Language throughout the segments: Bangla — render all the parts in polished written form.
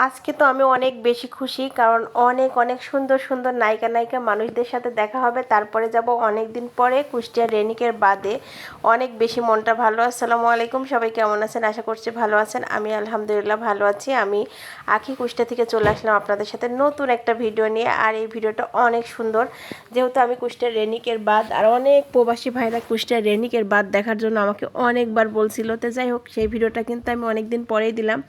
আজকে তো আমি অনেক বেশি খুশি, কারণ অনেক অনেক সুন্দর সুন্দর নায়িকা নায়িকা মানুষদের সাথে দেখা হবে। তারপরে যাব অনেক দিন পরে কুষ্টিয়া রেনিকের বাদে। অনেক বেশি মনটা ভালো। আসসালামু আলাইকুম, সবাই কেমন আছেন? আশা করছি ভালো আছেন। আমি আলহামদুলিল্লাহ ভালো আছি। আমি আখি কুষ্টিয়া থেকে চলে আসলাম আপনাদের সাথে নতুন একটা ভিডিও নিয়ে। আর এই ভিডিওটা অনেক সুন্দর, যেহেতু আমি কুষ্টিয়ার রেনিকের বাদ, আর অনেক প্রবাসী ভাইরা কুষ্টিয়ার রেনিকের বাদ দেখার জন্য আমাকে অনেকবার বলছিল। তো যাই হোক, সেই ভিডিওটা কিন্তু আমি অনেক দিন পরেই দিলাম।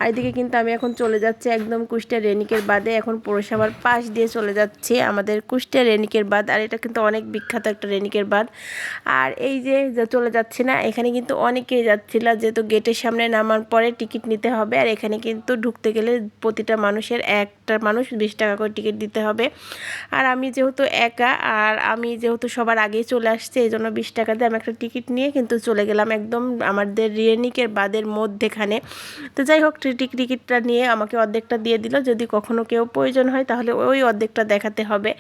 আর এদিকে কিন্তু আমি এখন চলে যাচ্ছি একদম কুষ্টিয়া রেনিকের বাদে। এখন পৌরসভার পাশ দিয়ে চলে যাচ্ছি আমাদের কুষ্টিয়া রেনিকের বাঁধ। আর এটা কিন্তু অনেক বিখ্যাত একটা রেনিকের বাঁধ। আর এই যে চলে যাচ্ছি না, এখানে কিন্তু অনেকেই যাচ্ছিল, যেহেতু গেটের সামনে নামার পরে টিকিট নিতে হবে। আর এখানে কিন্তু ঢুকতে গেলে প্রতিটা মানুষের একটা মানুষ 20 টাকা করে টিকিট দিতে হবে। আর আমি যেহেতু একা, আর আমি যেহেতু সবার আগেই চলে আসছি, এই জন্য 20 টাকা দিয়ে আমি একটা টিকিট নিয়ে কিন্তু চলে গেলাম একদম আমাদের রেনিকের বাঁধের মধ্যেখানে। তো যাই হোক, টিকিটটা নিয়ে আমাকে অর্ধেকটা দিয়ে দিল, যদি কখনো কেউ প্রয়োজন হয় তাহলে ওই অর্ধেকটা দেখাতে হবে।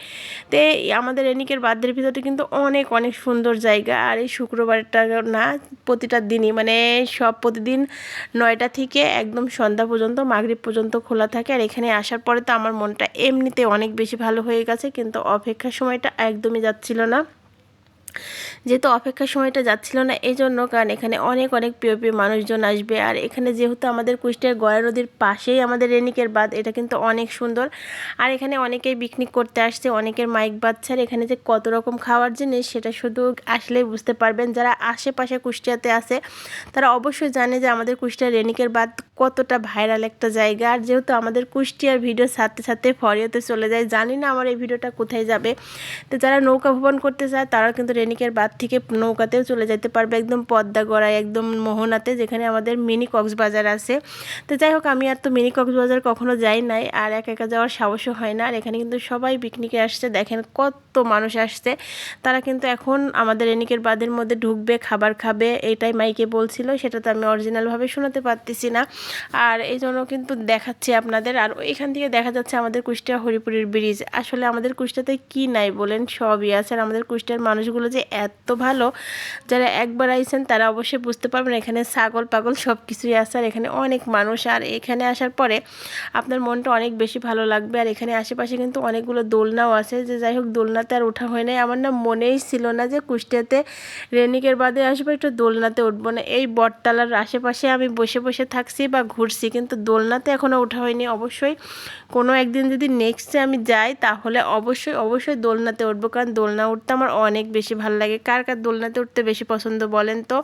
তো আমাদের রেনিকের বাঁধের ভিতরে কিন্তু অনেক অনেক সুন্দর জায়গা। আর এই শুক্রবারটা না, প্রতিটা দিনই মানে সব প্রতিদিন 9টা থেকে একদম সন্ধ্যা পর্যন্ত, মাগরিব পর্যন্ত খোলা থাকে। আর এখানে আসার পরে তো আমার মনটা এমনিতে অনেক বেশি ভালো হয়ে গেছে, কিন্তু অপেক্ষার সময়টা একদমই যাচ্ছিল না। যেহেতু অপেক্ষার সময়টা যাচ্ছিল না এই জন্য, কারণ এখানে অনেক অনেক প্রিয় প্রিয় মানুষজন আসবে। আর এখানে যেহেতু আমাদের কুষ্টিয়ার গয়া নদীর পাশেই আমাদের রেনিকের বাঁধ, এটা কিন্তু অনেক সুন্দর। আর এখানে অনেকেই পিকনিক করতে আসছে, অনেকের মাইক বাচ্চার এখানে যে কত রকম খাওয়ার জিনিস, সেটা শুধু আসলেই বুঝতে পারবেন। যারা আশেপাশে কুষ্টিয়াতে আছে তারা অবশ্যই জানে যে আমাদের কুষ্টিয়ার রেনিকের বাঁধ কতটা ভাইরাল একটা জায়গা। আর যেহেতু আমাদের কুষ্টিয়ার ভিডিও সাথে সাথে ফরিয়াতে চলে যায়, জানি না আমার এই ভিডিওটা কোথায় যাবে। তো যারা নৌকা ভ্রমণ করতে চায় তারা কিন্তু রেনিকের বাঁধ থেকে নৌকাতেও চলে যেতে পারবে একদম পদ্মা গড়ায়, একদম মোহনাতে, যেখানে আমাদের মিনি কক্সবাজার আছে। তো যাই হোক, আমি আর তো মিনি কক্সবাজার কখনো যাই নাই, আর একা একা যাওয়ার সাহসও হয় না। আর এখানে কিন্তু সবাই পিকনিকে আসছে, দেখেন কত মানুষ আসছে। তারা কিন্তু এখন আমাদের রেনিকের বাঁধের মধ্যে ঢুকবে, খাবার খাবে, এটাই মাইকে বলছিল। সেটা তো আমি অরিজিনালভাবে শোনাতে পারতেছি না, আর এই জন্য কিন্তু দেখাচ্ছি আপনাদের। আর এখান থেকে দেখা যাচ্ছে আমাদের কুষ্টিয়া হরিপুরের ব্রিজ। আসলে আমাদের কুষ্টিয়াতে কি নাই বলেন, সবই আছে। আর আমাদের কুষ্টিয়ার মানুষগুলো যে এত ভালো, যারা একবার আইছেন তারা অবশ্যই বুঝতে পারবেন। এখানে ছাগল পাগল সব কিছুই আছে, আর এখানে অনেক মানুষ। আর এখানে আসার পরে আপনার মনটা অনেক বেশি ভালো লাগবে। আর এখানে আশেপাশে কিন্তু অনেকগুলো দোলনাও আছে, যে যাই হোক, দোলনাতে আর ওঠা হয় নাই। আমার না মনেই ছিল না যে কুষ্টিয়াতে রেনিকের বাদে আসবো, একটু দোলনাতে উঠবো না। এই বটতলার আশেপাশে আমি বসে বসে থাকছি বা ঘুরছি, কিন্তু দোলনাতে এখনও ওঠা হয়নি। অবশ্যই কোনো একদিন যদি নেক্সটে আমি যাই তাহলে অবশ্যই অবশ্যই দোলনাতে উঠবো, কারণ দোলনা উঠতে আমার অনেক বেশি ভালো লাগে। কার কার দোলনাতে উঠতে বেশি পছন্দ বলেন তো?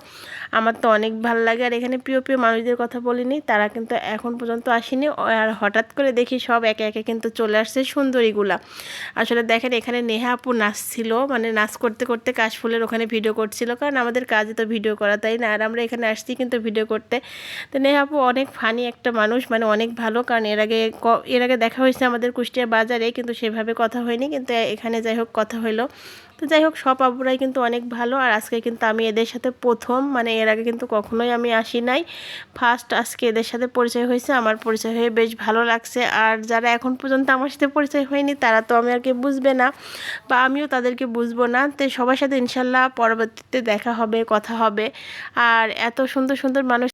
আমার তো অনেক ভালো লাগে। আর এখানে প্রিয় প্রিয় মানুষদের কথা বলিনি, তারা কিন্তু এখন পর্যন্ত আসেনি। আর হঠাৎ করে দেখি সব একে একে কিন্তু চলে আসছে সুন্দরীগুলা। আসলে দেখেন, এখানে নেহা আপু নাচছিল, মানে নাচ করতে করতে কাশফুলের ওখানে ভিডিও করছিল, কারণ আমাদের কাজে তো ভিডিও করা, তাই না? আর আমরা এখানে আসছি কিন্তু ভিডিও করতে। তো নেহা আপু অনেক ফানি একটা মানুষ, মানে অনেক ভালো। কারণ এর আগে দেখা হয়েছে আমাদের কুষ্টিয়া বাজারে, কিন্তু সেভাবে কথা হয়নি, কিন্তু এখানে যাই হোক কথা হইলো। তো যাই হোক, সব আপুরাই কিন্তু অনেক ভালো। আর আজকে কিন্তু আমি এদের সাথে প্রথম, মানে এর আগে কিন্তু কখনোই আমি আসি নাই, ফার্স্ট আজকে এদের সাথে পরিচয় হয়েছে। আমার পরিচয় হয়ে বেশ ভালো লাগছে। আর যারা এখন পর্যন্ত আমার সাথে পরিচয় হয়নি তারা তো আমি আর কি বুঝবে না, বা আমিও তাদেরকে বুঝবো না। তো সবার সাথে ইনশাল্লাহ পরবর্তীতে দেখা হবে, কথা হবে। আর এত সুন্দর সুন্দর মানুষ